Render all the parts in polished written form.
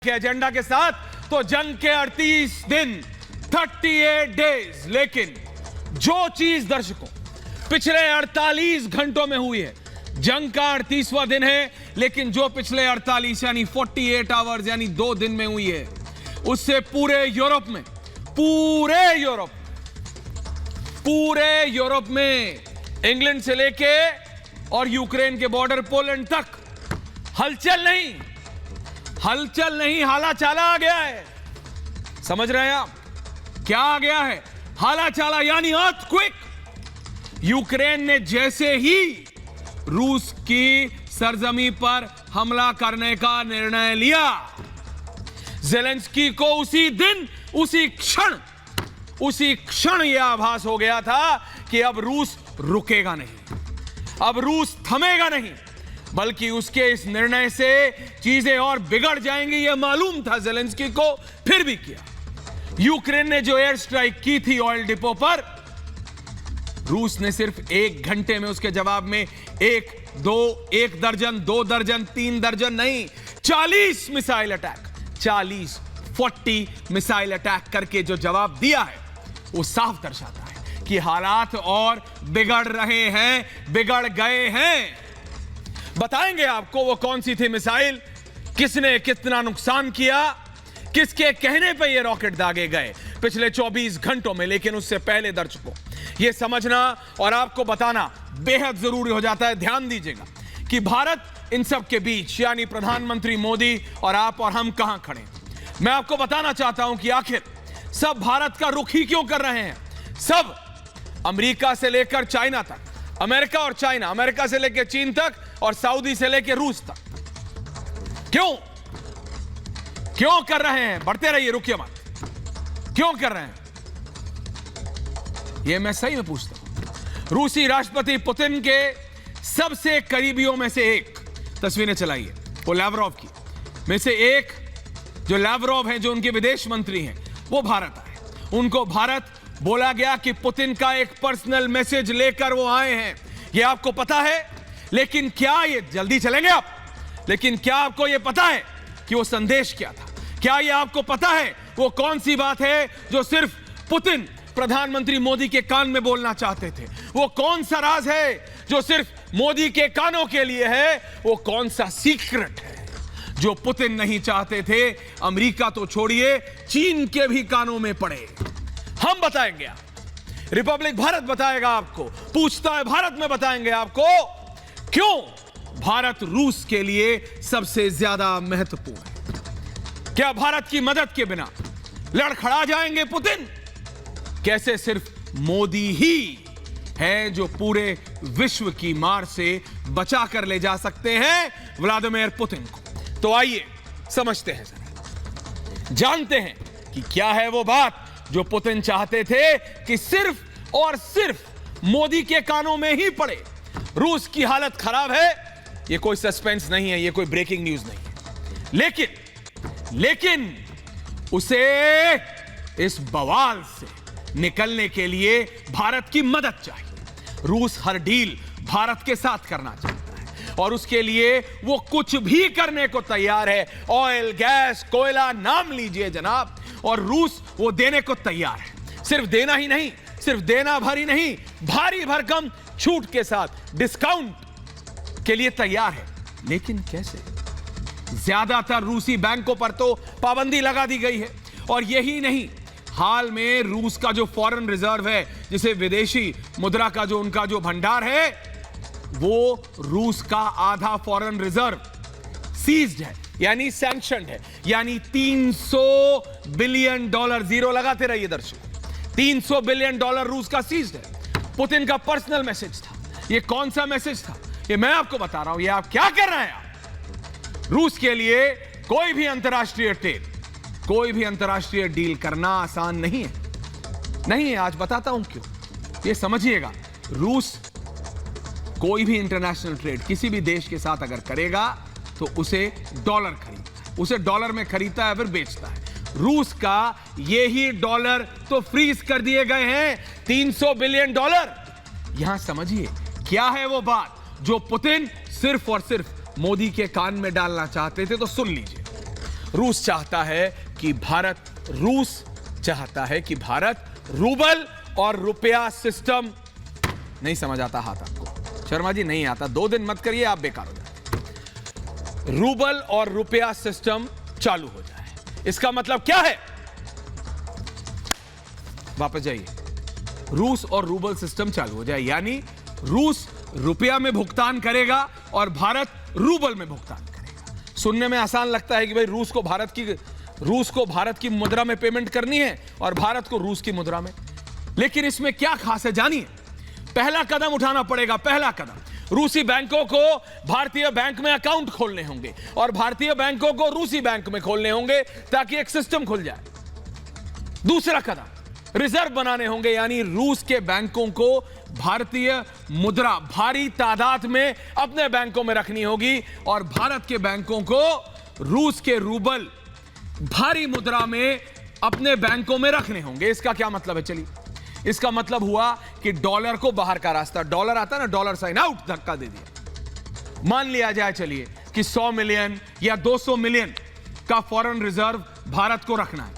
के एजेंडा के साथ तो जंग के 38 दिन 38 डेज। लेकिन जो चीज दर्शकों पिछले 48 घंटों में हुई है, जंग का 38वां दिन है, लेकिन जो पिछले 48 यानी 48 आवर्स यानी 2 दिन में हुई है, उससे पूरे यूरोप में इंग्लैंड से लेके और यूक्रेन के बॉर्डर पोलैंड तक हलचल नहीं हाला चाला आ गया है। समझ रहे हैं आप क्या आ गया है? हाला चाला यानी अर्थक्वेक। यूक्रेन ने जैसे ही रूस की सरजमी पर हमला करने का निर्णय लिया, ज़ेलेंस्की को उसी दिन उसी क्षण यह आभास हो गया था कि अब रूस रुकेगा नहीं, अब रूस थमेगा नहीं, बल्कि उसके इस निर्णय से चीजें और बिगड़ जाएंगी। यह मालूम था ज़ेलेंस्की को, फिर भी किया। यूक्रेन ने जो एयर स्ट्राइक की थी ऑयल डिपो पर, रूस ने सिर्फ 1 घंटे में उसके जवाब में 1 दर्जन 2 दर्जन 3 दर्जन नहीं, 40 मिसाइल अटैक 40 मिसाइल अटैक करके जो जवाब दिया है, वो साफ दर्शाता है कि हालात और बिगड़ रहे हैं, बिगड़ गए हैं। बताएंगे आपको वो कौन सी थी मिसाइल, किसने कितना नुकसान किया, किसके कहने पे ये रॉकेट दागे गए पिछले 24 घंटों में। लेकिन उससे पहले दर्शकों, ये समझना और आपको बताना बेहद जरूरी हो जाता है। ध्यान दीजिएगा कि भारत इन सब के बीच यानी प्रधानमंत्री मोदी और आप और हम कहां खड़े। मैं आपको बताना चाहता हूं कि आखिर सब भारत का रुख ही क्यों कर रहे हैं। सब अमेरिका से लेकर चाइना तक, अमेरिका और चाइना, अमेरिका से लेकर चीन तक और सऊदी से लेकर रूस तक, क्यों कर रहे हैं? बढ़ते रहिए, रुकिए मत। क्यों कर रहे हैं यह मैं सही में पूछता हूं। रूसी राष्ट्रपति पुतिन के सबसे करीबियों में से एक, तस्वीरें चलाइए, वो लावरोव की में से एक, जो लावरोव हैं, जो उनके विदेश मंत्री हैं, वो भारत आए। उनको भारत बोला गया कि पुतिन का एक पर्सनल मैसेज लेकर वो आए हैं। ये आपको पता है? लेकिन क्या ये जल्दी चलेंगे आप? लेकिन क्या आपको ये पता है कि वो संदेश क्या था? क्या ये आपको पता है वो कौन सी बात है जो सिर्फ पुतिन प्रधानमंत्री मोदी के कान में बोलना चाहते थे? वो कौन सा राज है जो सिर्फ मोदी के कानों के लिए है? वो कौन सा सीक्रेट है जो पुतिन नहीं चाहते थे अमेरिका तो छोड़िए, चीन के भी कानों में पड़े? हम बताएंगे, आप रिपब्लिक भारत बताएगा आपको, पूछता है भारत में बताएंगे आपको क्यों भारत रूस के लिए सबसे ज्यादा महत्वपूर्ण है। क्या भारत की मदद के बिना लड़खड़ा जाएंगे पुतिन? कैसे सिर्फ मोदी ही है जो पूरे विश्व की मार से बचा कर ले जा सकते हैं व्लादिमीर पुतिन को? तो आइए समझते हैं, जरा जानते हैं कि क्या है वो बात जो पुतिन चाहते थे कि सिर्फ और सिर्फ मोदी के कानों में ही पड़े। रूस की हालत खराब है, ये कोई सस्पेंस नहीं है, ये कोई ब्रेकिंग न्यूज नहीं है, लेकिन उसे इस बवाल से निकलने के लिए भारत की मदद चाहिए। रूस हर डील भारत के साथ करना चाहता है और उसके लिए वो कुछ भी करने को तैयार है। ऑयल, गैस, कोयला, नाम लीजिए जनाब, और रूस वो देने को तैयार है। सिर्फ देना ही नहीं, सिर्फ देना भर ही नहीं, भारी भरकम छूट के साथ डिस्काउंट के लिए तैयार है। लेकिन कैसे? ज्यादातर रूसी बैंकों पर तो पाबंदी लगा दी गई है। और यही नहीं, हाल में रूस का जो फॉरेन रिजर्व है, जिसे विदेशी मुद्रा का जो उनका जो भंडार है, वो रूस का आधा फॉरेन रिजर्व सीज्ड है, यानी सैंक्शनड है, यानी $300 बिलियन, जीरो लगाते रहिए दर्शक, $300 बिलियन रूस का सीज्ड है। पुतिन का पर्सनल मैसेज था। ये कौन सा मैसेज था? ये मैं आपको बता रहा हूं। ये आप क्या कर रहे हैं? रूस के लिए कोई भी अंतरराष्ट्रीय डील करना आसान नहीं है। आज बताता हूं क्यों, ये समझिएगा। रूस कोई भी इंटरनेशनल ट्रेड किसी भी देश के साथ अगर करेगा तो उसे डॉलर खरीदता है, उसे डॉलर में खरीदता है, फिर बेचता है। रूस का यही डॉलर तो फ्रीज कर दिए गए हैं, $300 बिलियन। यहां समझिए क्या है वो बात जो पुतिन सिर्फ और सिर्फ मोदी के कान में डालना चाहते थे। तो सुन लीजिए, रूस चाहता है कि भारत रूबल और रुपया सिस्टम, नहीं समझ आता हाथ आपको शर्मा जी, नहीं आता, 2 दिन मत करिए, आप बेकार हो जाते। रूबल और रुपया सिस्टम चालू हो जाए, इसका मतलब क्या है? वापस जाइए, रूस और रूबल सिस्टम चालू हो जाए, यानी रूस रुपया में भुगतान करेगा और भारत रूबल में भुगतान करेगा। सुनने में आसान लगता है कि भाई रूस को भारत की मुद्रा में पेमेंट करनी है और भारत को रूस की मुद्रा में, लेकिन इसमें क्या खास है जानिए। पहला कदम उठाना पड़ेगा, पहला कदम रूसी बैंकों को भारतीय बैंक में अकाउंट खोलने होंगे और भारतीय बैंकों को रूसी बैंक में खोलने होंगे ताकि एक सिस्टम खुल जाए। दूसरा कदम रिजर्व बनाने होंगे, यानी रूस के बैंकों को भारतीय मुद्रा भारी तादाद में अपने बैंकों में रखनी होगी और भारत के बैंकों को रूस के रूबल भारी मुद्रा में अपने बैंकों में रखने होंगे। इसका क्या मतलब है? चलिए, इसका मतलब हुआ कि डॉलर को बाहर का रास्ता, डॉलर आता है ना, डॉलर साइन आउट, धक्का दे दिया। मान लिया जाए चलिए कि 100 मिलियन या 200 मिलियन का फॉरेन रिजर्व भारत को रखना है,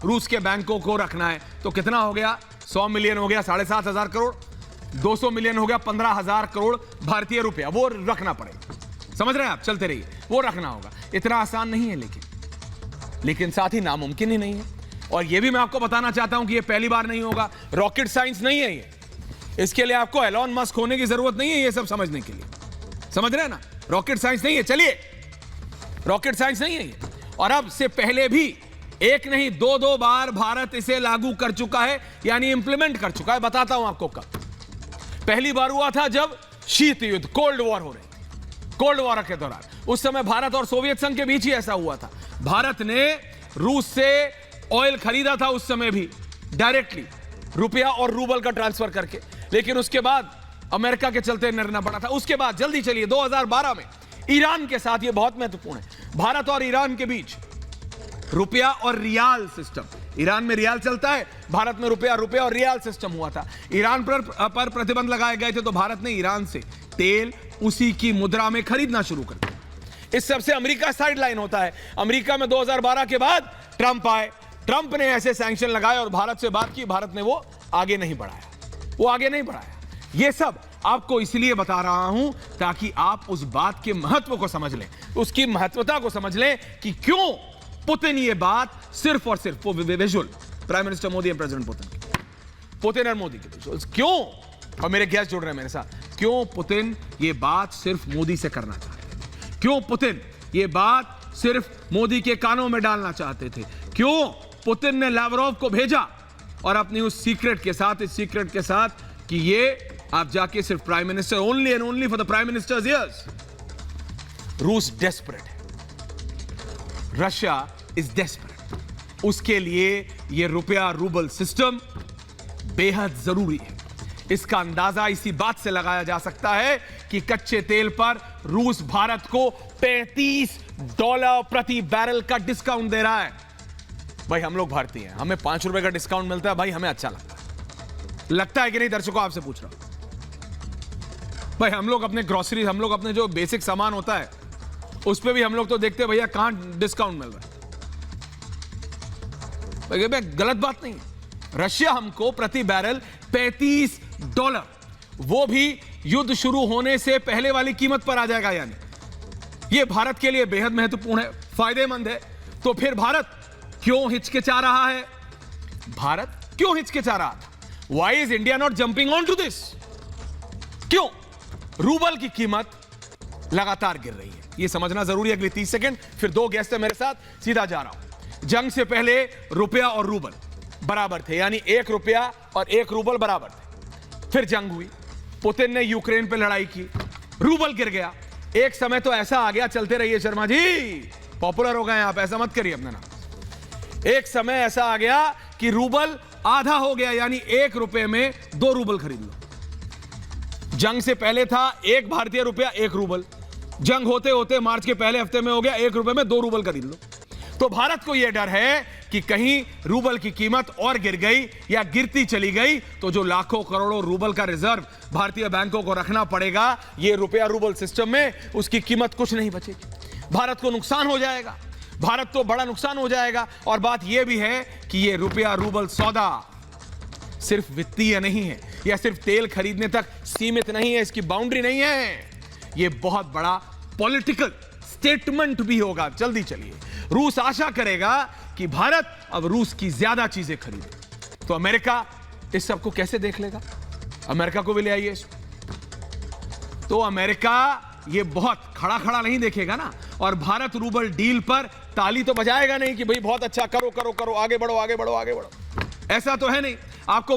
रूस के बैंकों को रखना है, तो कितना हो गया? 100 मिलियन हो गया 7,500 करोड़, 200 मिलियन हो गया 15,000 करोड़ भारतीय रुपया, वो रखना पड़ेगा। समझ रहे हैं आप? चलते रहिए, वो रखना होगा। इतना आसान नहीं है, लेकिन साथ ही नामुमकिन ही नहीं है। और यह भी मैं आपको बताना चाहता हूं कि यह पहली बार नहीं होगा, रॉकेट साइंस नहीं है ये, इसके लिए आपको एलॉन मस्क होने की जरूरत नहीं है ये सब समझने के लिए। समझ रहे हैं ना? रॉकेट साइंस नहीं है, चलिए, रॉकेट साइंस नहीं है ये। और अब से पहले भी एक नहीं 2 बार भारत इसे लागू कर चुका है, यानी इंप्लीमेंट कर चुका है। बताता हूं आपको कब। पहली बार हुआ था जब शीत युद्ध, कोल्ड वॉर हो रही थी, कोल्ड वॉर के दौरान। उस समय भारत और सोवियत संघ के बीच ही ऐसा हुआ था। भारत ने रूस से ऑयल खरीदा था उस समय भी डायरेक्टली, रुपया और रूबल का ट्रांसफर करके, लेकिन उसके बाद अमेरिका के चलते निर्णय पड़ा था। उसके बाद जल्दी चलिए 2012 में ईरान के साथ, यह बहुत महत्वपूर्ण है, भारत और ईरान के बीच रुपया और रियाल सिस्टम, ईरान में रियाल चलता है, भारत में रुपया और रियाल सिस्टम हुआ था। ईरान पर प्रतिबंध लगाए गए थे तो भारत ने ईरान से तेल उसी की मुद्रा में खरीदना शुरू कर दिया। इस सबसे अमेरिका साइडलाइन होता है। अमेरिका में 2012 के बाद ट्रंप आए, ट्रंप ने ऐसे सैंक्शन लगाए और भारत से बात की, भारत ने वो आगे नहीं बढ़ाया। ये सब आपको इसलिए बता रहा हूं ताकि आप उस बात के महत्व को समझ लें, उसकी महत्वता को समझ लें कि क्यों पुतिन ये बात सिर्फ और सिर्फ visual, prime minister Modi and president Putin और मोदी के विजुअल्स, क्यों, और मेरे गेस्ट जुड़ रहे हैं मेरे साथ, क्यों पुतिन ये बात सिर्फ मोदी से करना चाहते थे, क्यों पुतिन ये बात सिर्फ मोदी के कानों में डालना चाहते थे, क्यों पुतिन ने लावरोव को भेजा और अपनी उस सीक्रेट के साथ कि ये आप जाके सिर्फ prime minister, only and only for the prime ministers years. रूस डेस्परेट है, रशिया इज डेस्परेट, उसके लिए ये रुपया रूबल सिस्टम बेहद जरूरी है। इसका अंदाजा इसी बात से लगाया जा सकता है कि कच्चे तेल पर रूस भारत को $35 प्रति बैरल का डिस्काउंट दे रहा है। भाई हम लोग भारतीय हैं, हमें ₹5 का डिस्काउंट मिलता है, भाई हमें अच्छा लगता है कि नहीं? दर्शकों आपसे पूछ रहा हूं भाई, हम लोग अपने ग्रोसरी, हम लोग अपने जो बेसिक सामान होता है उस पे भी हम लोग तो देखते हैं भैया कहां डिस्काउंट मिल रहा है। भाई गलत बात नहीं है। रशिया हमको प्रति बैरल $35, वो भी युद्ध शुरू होने से पहले वाली कीमत पर आ जाएगा, यानी ये भारत के लिए बेहद महत्वपूर्ण है, फायदेमंद है। तो फिर भारत क्यों हिचकिचा रहा है? भारत क्यों हिचकिचा रहा था? Why is India not jumping on to this? क्यों? रूबल की कीमत लगातार गिर रही है, यह समझना जरूरी है। अगली 30 सेकंड, फिर 2 गेस्ट है मेरे साथ, सीधा जा रहा हूं। जंग से पहले रुपया और रूबल बराबर थे, यानी ₹1 और ₹1 बराबर थे। फिर जंग हुई, पुतिन ने यूक्रेन पे लड़ाई की, रूबल गिर गया। एक समय तो ऐसा आ गया, चलते रहिए शर्मा जी, पॉपुलर हो गए आप, ऐसा मत करिए अपना नाम। एक समय ऐसा आ गया कि रूबल आधा हो गया, यानी ₹1 में 2 रूबल खरीद लो। जंग से पहले था 1 भारतीय रुपया 1 रूबल, जंग होते होते मार्च के पहले हफ्ते में हो गया ₹1 में 2 रूबल खरीद लो। तो भारत को यह डर है कि कहीं रूबल की कीमत और गिर गई या गिरती चली गई तो जो लाखों करोड़ों रूबल का रिजर्व भारतीय बैंकों को रखना पड़ेगा ये रुपया रूबल सिस्टम में, उसकी कीमत कुछ नहीं बचेगी, भारत को नुकसान हो जाएगा। भारत तो बड़ा नुकसान हो जाएगा। और बात यह भी है कि यह रुपया रूबल सौदा सिर्फ वित्तीय नहीं है या सिर्फ तेल खरीदने तक सीमित नहीं है, इसकी बाउंड्री नहीं है, यह बहुत बड़ा पॉलिटिकल स्टेटमेंट भी होगा। जल्दी चलिए, रूस आशा करेगा कि भारत अब रूस की ज्यादा चीजें खरीदे, तो अमेरिका इस सबको कैसे देख लेगा? अमेरिका को भी ले आइए इसको। तो अमेरिका ये बहुत खड़ा खड़ा नहीं देखेगा ना, और भारत रूबल डील पर ताली तो बजाएगा नहीं कि भाई बहुत अच्छा, करो करो करो, आगे बढ़ो आगे बढ़ो आगे बढ़ो। ऐसा तो है नहीं। आपको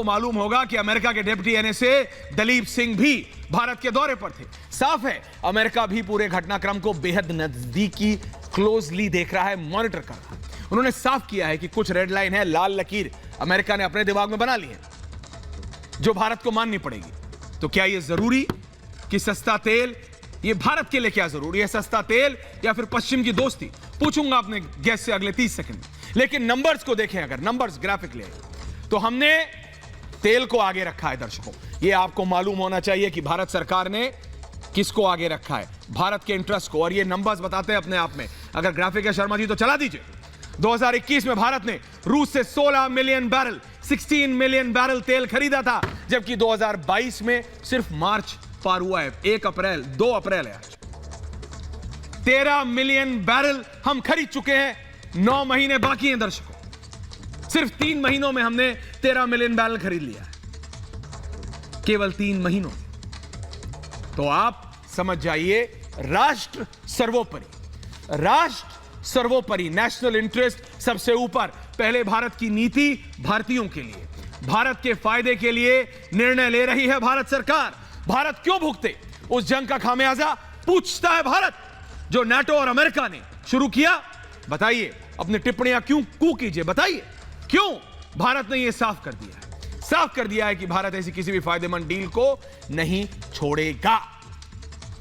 मालूम होगा कि अमेरिका के डिप्टी एनएसए दलीप सिंह भी भारत के दौरे पर थे। साफ है अमेरिका भी पूरे घटनाक्रम को बेहद नजदीकी क्लोजली देख रहा है, मॉनिटर कर रहा है। उन्होंने साफ किया है कि कुछ रेड लाइन है, लाल लकीर अमेरिका ने अपने दिमाग में बना ली है जो भारत को माननी पड़ेगी। तो क्या यह जरूरी कि सस्ता तेल, यह भारत के लिए क्या जरूरी है, सस्ता तेल या फिर पश्चिम की दोस्ती? पूछूंगा अपने गेस्ट से अगले 30 सेकंड में। लेकिन नंबर्स को देखें, अगर नंबर्स ग्राफिक ले तो हमने तेल को आगे रखा है। दर्शकों, यह आपको मालूम होना चाहिए कि भारत सरकार ने किसको आगे रखा है, भारत के इंटरेस्ट को। और ये नंबर्स बताते हैं अपने आप में। अगर ग्राफिक है शर्मा जी तो चला दीजिए। 2021 में भारत ने रूस से 16 मिलियन बैरल तेल खरीदा था, जबकि 2022 में सिर्फ मार्च पार हुआ है, 2 अप्रैल है आज। 13 मिलियन बैरल हम खरीद चुके हैं, 9 महीने बाकी हैं दर्शकों। सिर्फ 3 महीनों में हमने 13 मिलियन बैरल खरीद लिया है, केवल 3 महीनों। तो आप समझ जाइए, राष्ट्र सर्वोपरि, नेशनल इंटरेस्ट सबसे ऊपर। पहले भारत की नीति भारतीयों के लिए, भारत के फायदे के लिए निर्णय ले रही है भारत सरकार। भारत क्यों भुगते उस जंग का खामियाजा, पूछता है भारत, जो नाटो और अमेरिका ने शुरू किया। बताइए, अपनी टिप्पणियां क्यों कीजिए, बताइए क्यों? भारत ने यह साफ कर दिया है कि भारत ऐसी किसी भी फायदेमंद डील को नहीं छोड़ेगा।